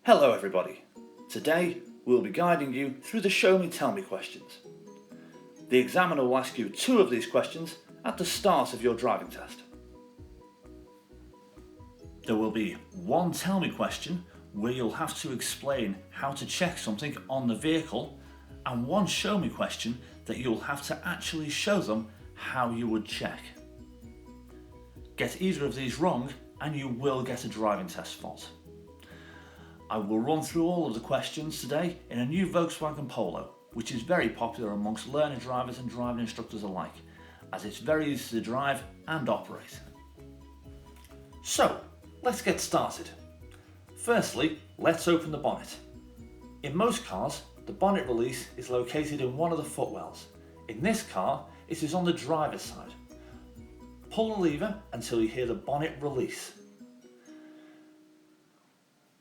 Hello everybody. Today we'll be guiding you through the Show Me Tell Me questions. The examiner will ask you 2 of these questions at the start of your driving test. There will be 1 Tell Me question where you'll have to explain how to check something on the vehicle, and 1 Show Me question that you'll have to actually show them how you would check. Get either of these wrong and you will get a driving test fault. I will run through all of the questions today in a new Volkswagen Polo, which is very popular amongst learner drivers and driving instructors alike, as it's very easy to drive and operate. So, let's get started. Firstly, let's open the bonnet. In most cars, the bonnet release is located in one of the footwells. In this car, it is on the driver's side. Pull the lever until you hear the bonnet release.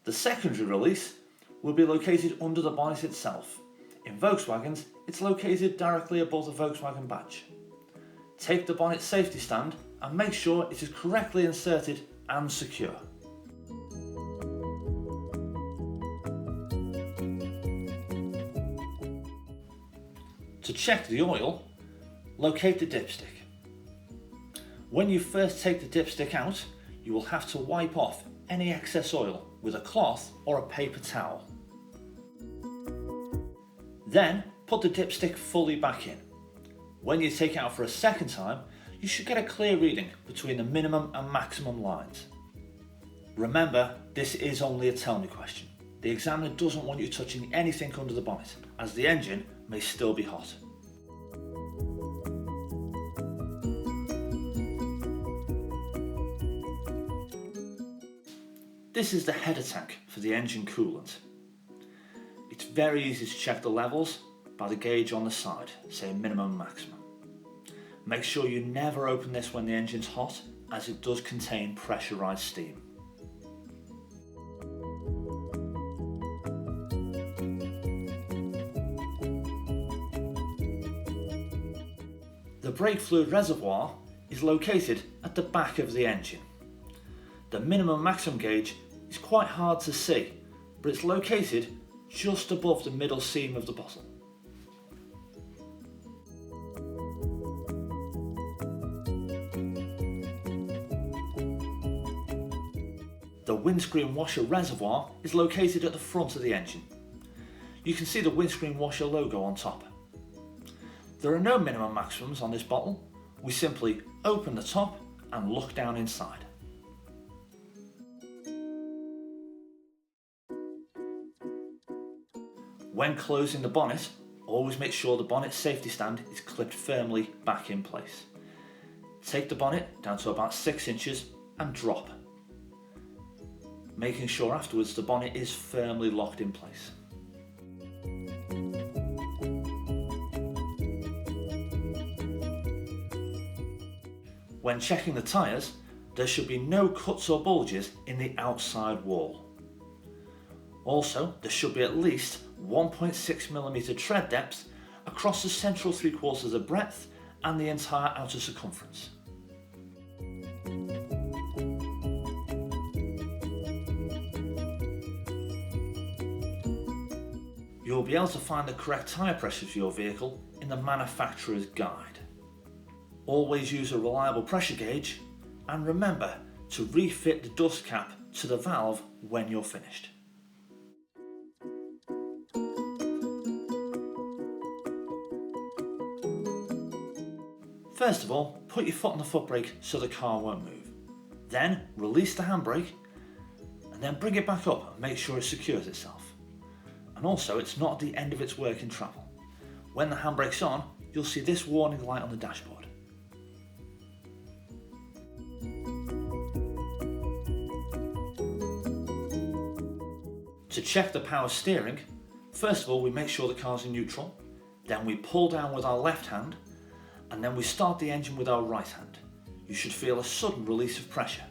The secondary release will be located under the bonnet itself. In Volkswagens, it's located directly above the Volkswagen badge. Take the bonnet safety stand and make sure it is correctly inserted and secure. To check the oil, locate the dipstick. When you first take the dipstick out, you will have to wipe off any excess oil with a cloth or a paper towel. Then put the dipstick fully back in. When you take it out for a second time, you should get a clear reading between the minimum and maximum lines. Remember, this is only a tell me question. The examiner doesn't want you touching anything under the bonnet, as the engine may still be hot. This is the header tank for the engine coolant. It's very easy to check the levels by the gauge on the side, say minimum and maximum. Make sure you never open this when the engine's hot, as it does contain pressurised steam. The brake fluid reservoir is located at the back of the engine. The minimum maximum gauge is quite hard to see, but it's located just above the middle seam of the bottle. The windscreen washer reservoir is located at the front of the engine. You can see the windscreen washer logo on top. There are no minimum maximums on this bottle. We simply open the top and look down inside. When closing the bonnet, always make sure the bonnet safety stand is clipped firmly back in place. Take the bonnet down to about 6 inches and drop, making sure afterwards the bonnet is firmly locked in place. When checking the tyres, there should be no cuts or bulges in the outside wall. Also, there should be at least 1.6mm tread depth across the central 3/4 of breadth and the entire outer circumference. You'll be able to find the correct tyre pressure for your vehicle in the manufacturer's guide. Always use a reliable pressure gauge, and remember to refit the dust cap to the valve when you're finished. First of all, put your foot on the foot brake so the car won't move. Then release the handbrake and then bring it back up and make sure it secures itself. And also, it's not at the end of its working travel. When the handbrake's on, you'll see this warning light on the dashboard. To check the power steering, first of all we make sure the car's in neutral, then we pull down with our left hand, and then we start the engine with our right hand. You should feel a sudden release of pressure.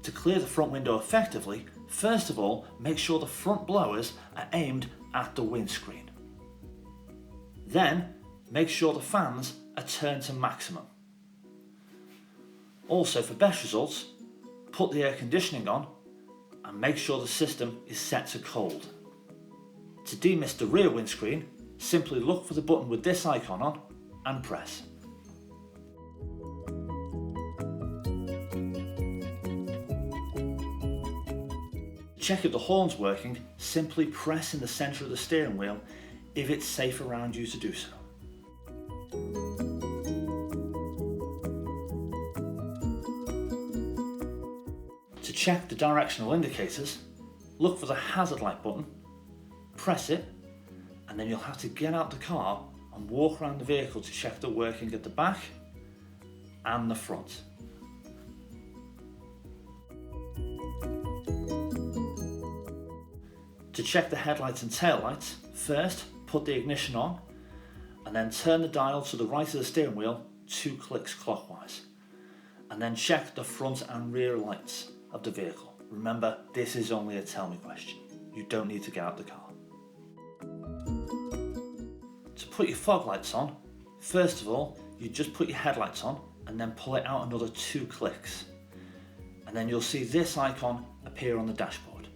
To clear the front window effectively, first of all, make sure the front blowers are aimed at the windscreen. Then, make sure the fans are turned to maximum. Also, for best results, put the air conditioning on and make sure the system is set to cold. To demist the rear windscreen, simply look for the button with this icon on and press. To check if the horn's working, simply press in the centre of the steering wheel if it's safe around you to do so. To check the directional indicators, look for the hazard light button, press it, and then you'll have to get out the car and walk around the vehicle to check they're working at the back and the front. To check the headlights and taillights, first put the ignition on and then turn the dial to the right of the steering wheel 2 clicks clockwise, and then check the front and rear lights of the vehicle. Remember, this is only a tell me question. You don't need to get out the car. To put your fog lights on, first of all, you just put your headlights on and then pull it out another 2 clicks. And then you'll see this icon appear on the dashboard.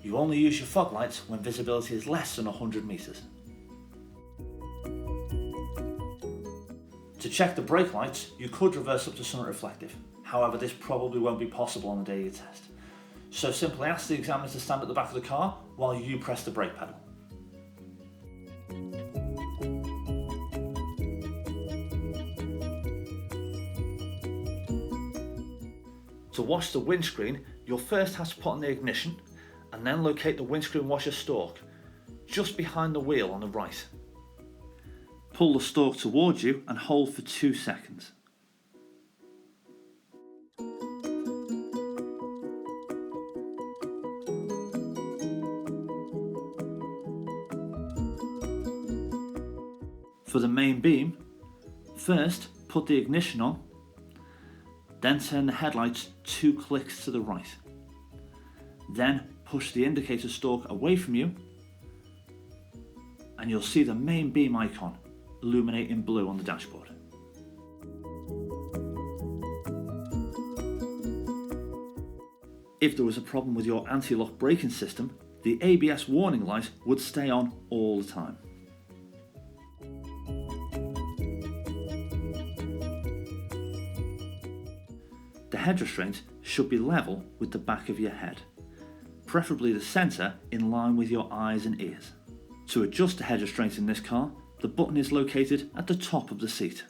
You only use your fog lights when visibility is less than 100 meters. To check the brake lights, you could reverse up to somewhat reflective. However, this probably won't be possible on the day you test. So simply ask the examiner to stand at the back of the car while you press the brake pedal. To wash the windscreen, you'll first have to put on the ignition and then locate the windscreen washer stalk just behind the wheel on the right. Pull the stalk towards you and hold for 2 seconds. For the main beam, first put the ignition on, then turn the headlights 2 clicks to the right. Then push the indicator stalk away from you and you'll see the main beam icon illuminate in blue on the dashboard. If there was a problem with your anti-lock braking system, the ABS warning light would stay on all the time. The head restraint should be level with the back of your head, preferably the centre in line with your eyes and ears. To adjust the head restraint in this car, the button is located at the top of the seat.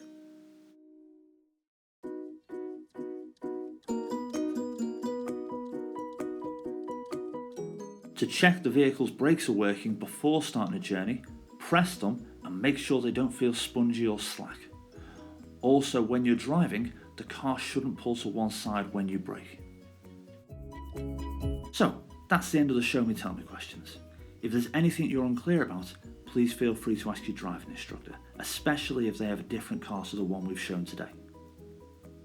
To check the vehicle's brakes are working before starting a journey, press them and make sure they don't feel spongy or slack. Also, when you're driving, the car shouldn't pull to one side when you brake. So, that's the end of the show me tell me questions. If there's anything you're unclear about, please feel free to ask your driving instructor, especially if they have a different car to the one we've shown today.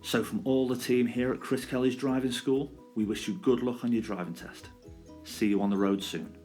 So from all the team here at Chris Kelly's Driving School, we wish you good luck on your driving test. See you on the road soon.